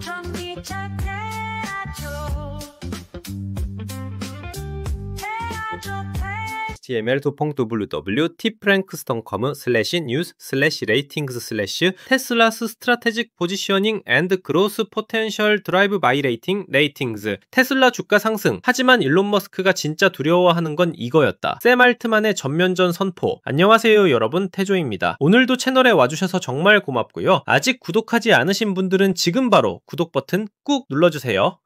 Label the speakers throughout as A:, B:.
A: 정리 잘 돼야죠.
B: html2.www.tfrankston.com/news/ratings/ 테슬라스 스트라테직 포지셔닝 앤드 그로스 포텐셜 드라이브 바이 레이팅 레이팅즈. 테슬라 주가 상승. 하지만 일론 머스크가 진짜 두려워하는 건 이거였다. 샘 알트만의 전면전 선포. 안녕하세요 여러분, 태조입니다. 오늘도 채널에 와주셔서 정말 고맙고요. 아직 구독하지 않으신 분들은 지금 바로 구독 버튼 꾹 눌러주세요.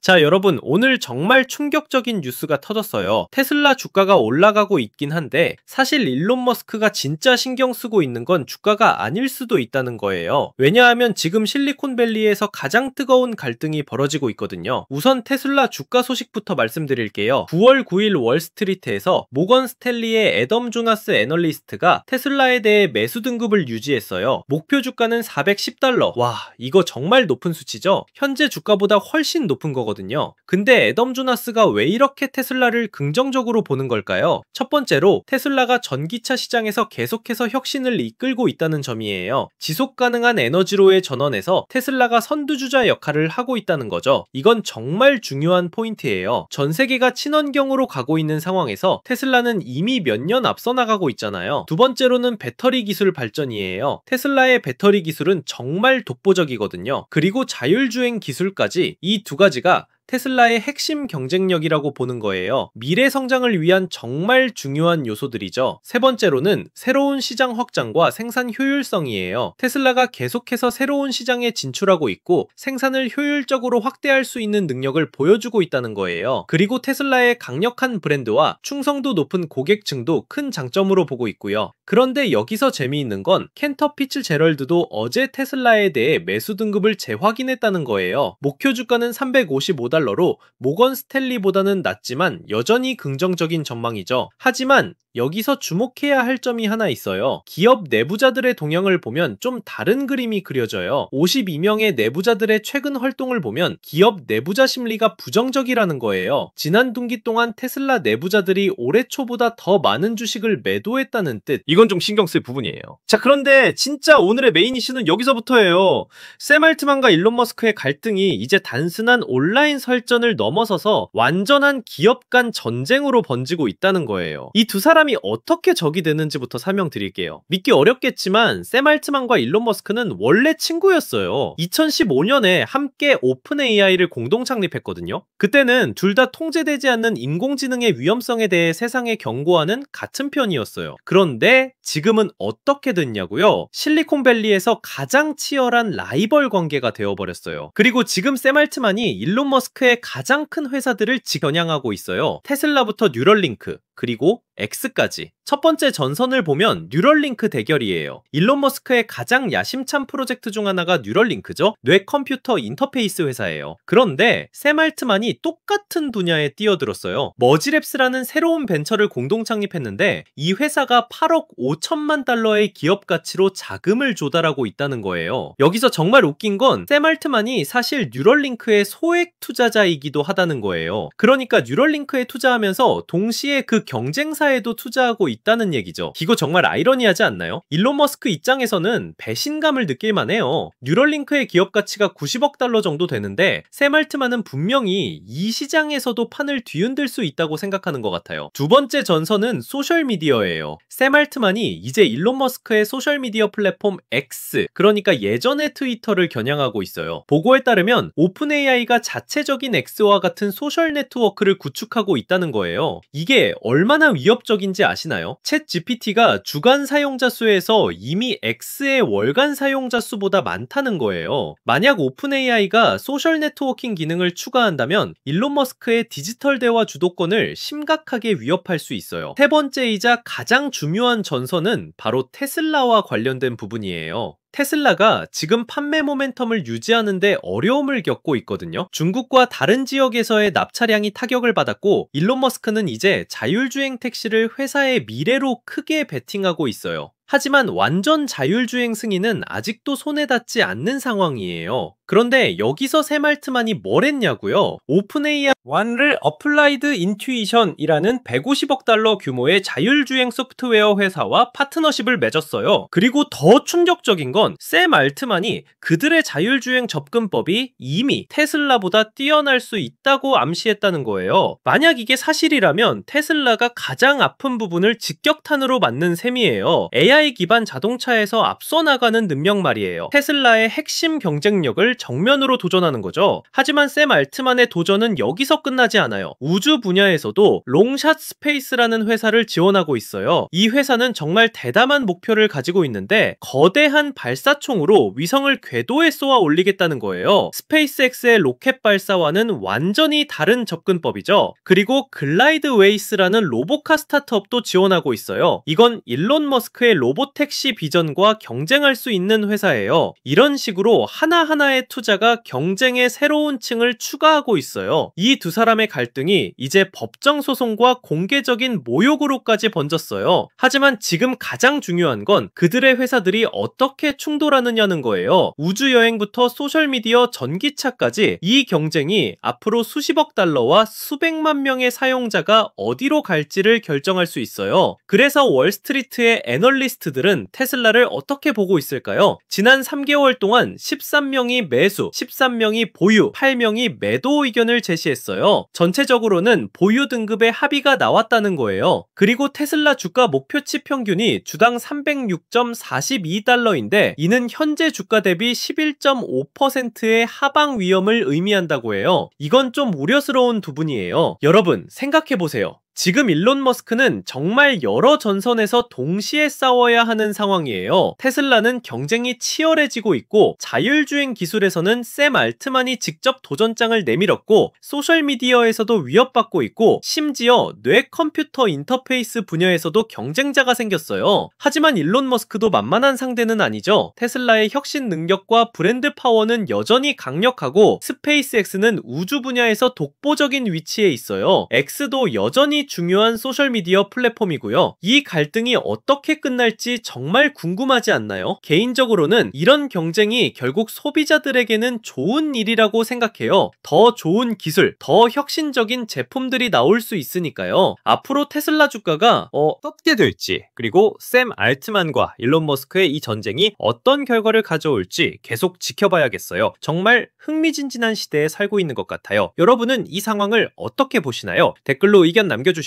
B: 자, 여러분, 오늘 정말 충격적인 뉴스가 터졌어요. 테슬라 주가가 올라가고 있긴 한데 사실 일론 머스크가 진짜 신경 쓰고 있는 건 주가가 아닐 수도 있다는 거예요. 왜냐하면 지금 실리콘밸리에서 가장 뜨거운 갈등이 벌어지고 있거든요. 우선 테슬라 주가 소식부터 말씀드릴게요. 9월 9일 월스트리트에서 모건 스탠리의 애덤 조나스 애널리스트가 테슬라에 대해 매수 등급을 유지했어요. 목표 주가는 $410. 와, 이거 정말 높은 수치죠? 현재 주가보다 훨씬 높은 거거든요. 근데 애덤 조나스가 왜 이렇게 테슬라를 긍정적으로 보는 걸까요? 첫 번째로 테슬라가 전기차 시장에서 계속해서 혁신을 이끌고 있다는 점이에요. 지속 가능한 에너지로의 전환에서 테슬라가 선두주자 역할을 하고 있다는 거죠. 이건 정말 중요한 포인트예요. 전 세계가 친환경으로 가고 있는 상황에서 테슬라는 이미 몇 년 앞서 나가고 있잖아요. 두 번째로는 배터리 기술 발전이에요. 테슬라의 배터리 기술은 정말 독보적이거든요. 그리고 자율주행 기술까지 이 두 가지가 테슬라의 핵심 경쟁력이라고 보는 거예요. 미래 성장을 위한 정말 중요한 요소들이죠. 세 번째로는 새로운 시장 확장과 생산 효율성이에요. 테슬라가 계속해서 새로운 시장에 진출하고 있고 생산을 효율적으로 확대할 수 있는 능력을 보여주고 있다는 거예요. 그리고 테슬라의 강력한 브랜드와 충성도 높은 고객층도 큰 장점으로 보고 있고요. 그런데 여기서 재미있는 건 켄터 피츠제럴드도 어제 테슬라에 대해 매수 등급을 재확인했다는 거예요. 목표 주가는 $355로 모건 스탠리보다는 낮지만 여전히 긍정적인 전망이죠. 하지만 여기서 주목해야 할 점이 하나 있어요. 기업 내부자들의 동향을 보면 좀 다른 그림이 그려져요. 52명의 내부자들의 최근 활동을 보면 기업 내부자 심리가 부정적이라는 거예요. 지난 분기 동안 테슬라 내부자들이 올해 초보다 더 많은 주식을 매도했다는 뜻. 이건 좀 신경 쓸 부분이에요. 자, 그런데 진짜 오늘의 메인 이슈는 여기서부터예요. 샘 알트만과 일론 머스크의 갈등이 이제 단순한 온라인 설전을 넘어서서 완전한 기업 간 전쟁으로 번지고 있다는 거예요. 이 두 사람이 어떻게 적이 되는지부터 설명드릴게요. 믿기 어렵겠지만 샘 알트만과 일론 머스크는 원래 친구였어요. 2015년에 함께 오픈 AI를 공동 창립했거든요. 그때는 둘 다 통제되지 않는 인공지능의 위험성에 대해 세상에 경고하는 같은 편이었어요. 그런데 지금은 어떻게 됐냐고요? 실리콘밸리에서 가장 치열한 라이벌 관계가 되어버렸어요. 그리고 지금 샘 알트만이 일론 머스크의 가장 큰 회사들을 겨냥하고 있어요. 테슬라부터 뉴럴링크, 그리고 X까지. 첫 번째 전선을 보면 뉴럴링크 대결이에요. 일론 머스크의 가장 야심찬 프로젝트 중 하나가 뉴럴링크죠. 뇌 컴퓨터 인터페이스 회사예요. 그런데 샘 알트만이 똑같은 분야에 뛰어들었어요. 머지랩스라는 새로운 벤처를 공동 창립했는데 이 회사가 8억 5천만 달러의 기업 가치로 자금을 조달하고 있다는 거예요. 여기서 정말 웃긴 건 샘 알트만이 사실 뉴럴링크의 소액 투자자이기도 하다는 거예요. 그러니까 뉴럴링크에 투자하면서 동시에 그 경쟁사에도 투자하고 있다는 얘기죠. 이거 정말 아이러니하지 않나요? 일론 머스크 입장에서는 배신감을 느낄만 해요. 뉴럴링크의 기업 가치가 90억 달러 정도 되는데 샘 알트만은 분명히 이 시장에서도 판을 뒤흔들 수 있다고 생각하는 것 같아요. 두 번째 전선은 소셜미디어예요. 샘 알트만이 이제 일론 머스크의 소셜미디어 플랫폼 X, 그러니까 예전의 트위터를 겨냥하고 있어요. 보고에 따르면 오픈 AI가 자체적인 X와 같은 소셜 네트워크를 구축하고 있다는 거예요. 이게 얼마나 위협적인지 아시나요? 챗 GPT가 주간 사용자 수에서 이미 X의 월간 사용자 수보다 많다는 거예요. 만약 오픈 AI가 소셜 네트워킹 기능을 추가한다면 일론 머스크의 디지털 대화 주도권을 심각하게 위협할 수 있어요. 세 번째이자 가장 중요한 전선은 바로 테슬라와 관련된 부분이에요. 테슬라가 지금 판매 모멘텀을 유지하는데 어려움을 겪고 있거든요. 중국과 다른 지역에서의 납차량이 타격을 받았고 일론 머스크는 이제 자율주행 택시를 회사의 미래로 크게 베팅하고 있어요. 하지만 완전 자율주행 승인은 아직도 손에 닿지 않는 상황이에요. 그런데 여기서 샘알트만이 뭘 했냐고요? 오픈AI 1를 어플라이드 인투이션이라는 150억 달러 규모의 자율주행 소프트웨어 회사와 파트너십을 맺었어요. 그리고 더 충격적인 건 샘 알트만이 그들의 자율주행 접근법이 이미 테슬라보다 뛰어날 수 있다고 암시했다는 거예요. 만약 이게 사실이라면 테슬라가 가장 아픈 부분을 직격탄으로 맞는 셈이에요. AI 기반 자동차에서 앞서 나가는 능력 말이에요. 테슬라의 핵심 경쟁력을 정면으로 도전하는 거죠. 하지만 샘 알트만의 도전은 여기서 끝나지 않아요. 우주 분야에서도 롱샷 스페이스라는 회사를 지원하고 있어요. 이 회사는 정말 대담한 목표를 가지고 있는데 거대한 발사총으로 위성을 궤도에 쏘아 올리겠다는 거예요. 스페이스X의 로켓 발사와는 완전히 다른 접근법이죠. 그리고 글라이드웨이스라는 로보카 스타트업도 지원하고 있어요. 이건 일론 머스크의 로보택시 비전과 경쟁할 수 있는 회사예요. 이런 식으로 하나하나의 투자가 경쟁의 새로운 층을 추가하고 있어요. 이 두 사람의 갈등이 이제 법정 소송과 공개적인 모욕으로까지 번졌어요. 하지만 지금 가장 중요한 건 그들의 회사들이 어떻게 충돌하느냐는 거예요. 우주여행부터 소셜미디어, 전기차까지 이 경쟁이 앞으로 수십억 달러와 수백만 명의 사용자가 어디로 갈지를 결정할 수 있어요. 그래서 월스트리트의 애널리스트들은 테슬라를 어떻게 보고 있을까요? 지난 3개월 동안 13명이 매수, 13명이 보유, 8명이 매도 의견을 제시했어요. 전체적으로는 보유 등급의 합의가 나왔다는 거예요. 그리고 테슬라 주가 목표치 평균이 주당 306.42달러인데 이는 현재 주가 대비 11.5%의 하방 위험을 의미한다고 해요. 이건 좀 우려스러운 부분이에요. 여러분 생각해보세요. 지금 일론 머스크는 정말 여러 전선에서 동시에 싸워야 하는 상황이에요. 테슬라는 경쟁이 치열해지고 있고 자율주행 기술에서는 샘 알트만이 직접 도전장을 내밀었고 소셜미디어에서도 위협받고 있고 심지어 뇌 컴퓨터 인터페이스 분야에서도 경쟁자가 생겼어요. 하지만 일론 머스크도 만만한 상대는 아니죠. 테슬라의 혁신 능력과 브랜드 파워는 여전히 강력하고 스페이스X는 우주 분야에서 독보적인 위치에 있어요. X도 여전히 중요한 소셜미디어 플랫폼이고요. 이 갈등이 어떻게 끝날지 정말 궁금하지 않나요? 개인적으로는 이런 경쟁이 결국 소비자들에게는 좋은 일이라고 생각해요. 더 좋은 기술, 더 혁신적인 제품들이 나올 수 있으니까요. 앞으로 테슬라 주가가 어떻게 될지, 그리고 샘 알트만과 일론 머스크의 이 전쟁이 어떤 결과를 가져올지 계속 지켜봐야겠어요. 정말 흥미진진한 시대에 살고 있는 것 같아요. 여러분은 이 상황을 어떻게 보시나요? 댓글로 의견 남겨주시고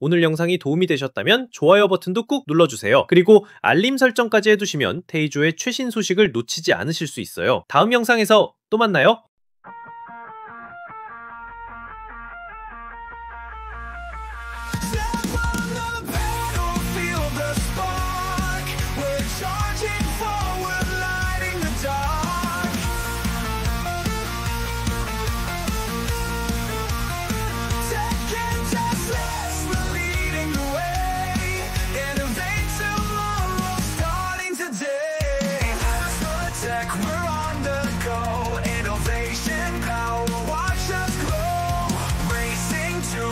B: 오늘 영상이 도움이 되셨다면 좋아요 버튼도 꾹 눌러주세요. 그리고 알림 설정까지 해두시면 테이조의 최신 소식을 놓치지 않으실 수 있어요. 다음 영상에서 또 만나요.
A: We're on the go.